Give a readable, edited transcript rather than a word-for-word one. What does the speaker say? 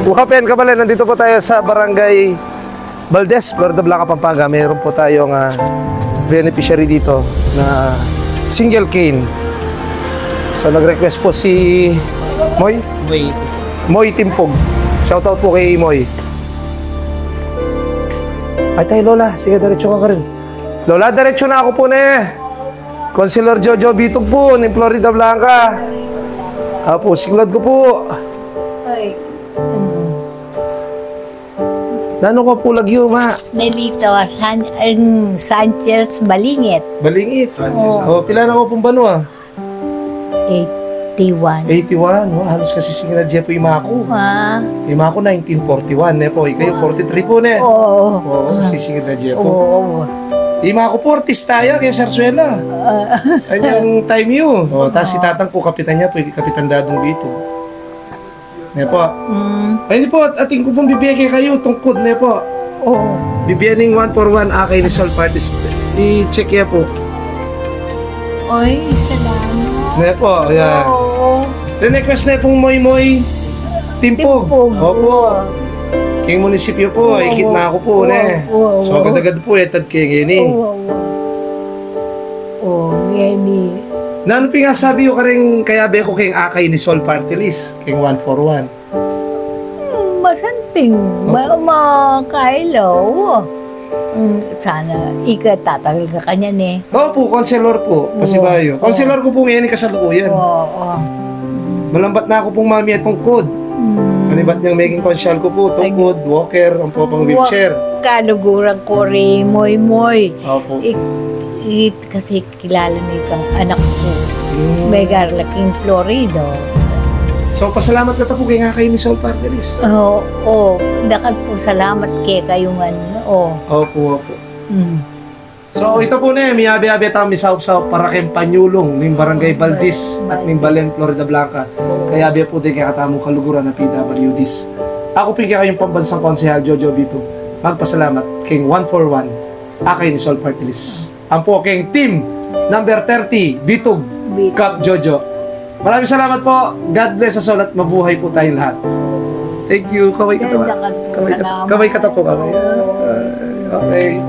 Bukapen, Kabalen, nandito po tayo sa Barangay Valdez, Florida Blanca, Pampanga. Mayroon po tayong beneficiary dito na single cane. So nag-request po si Moy Timpog. Shoutout po kay Moy. Ay tayo Lola, sige diretso ka rin. Lola, diretso na ako po na Councilor Jojo Bitog po ng Florida Blanca. Apo, siklod ko po. Ay. Nano ko po lagyo, ma? Nelito, Sanchez Balingit. Balingit. Oh, pila na ko pong bano, 81. 81. Oh, halos kasi singin na Jepo Imako. Imako 1941, ne po. Ikayo 43 po, ne? Oo. Oo, sisingin na Jepo. Oo. Imako 40 tayo kay Sarsuela. Ay yung time yun. Oh, tapos si tatang po, kapitan niya po, kapitan Dadong Bito. Ne po. Ay, po, ating ko pong bibigay kayo tungkod, ne po. Oo. Bibigyan ng 141 akay ni Sol Parties. I-check niya po. Ay, salamat. Ne po, yan. Oo. Request na pong Moy Timpog. Opo. King munisipyo po, ikit na ako po, ne. So, agad-agad po, etad kayo ngayon, Oo, ngayon Nano nga sabi ko ka rin kaya be ko king akay ni Sol Party List, king 141. Masanting, makailaw. Sana ikatatagal ka kanya, ne. Oo po, konselor po, pasibayo. Konselor ko po ngayon ni kasalukuyan. Oo. Malambat na ako pong mami at tungkod. Manibat niyang making konsyal ko po, tungkod, walker, ang po pang wheelchair. Kaluguran ko rin, Moy. Opo. Kasi kilala nitong anak ko. May garlaking Florida. So, pasalamat ka po kay nga kayo ni Sol Party List. Oo. Dakat po salamat kay kayong ano. Opo. So, ito po na miyabi-yabi tayo misaup-saup para kay Panyulong ng Barangay Valdez at ng Balen, Florida Blanca. Kaya biya po din kaya katamong kaluguran na PWDs. Ako pinigyan kayong pambansang konsehal Jojo Bito. Magpasalamat kay 141 akay ni Sol Party List. Ang po kay team number 30 Bitog Cup Jojo. Maraming salamat po. God bless us all at mabuhay po tayong lahat. Thank you. Kaway kata po. Kaway. Okay.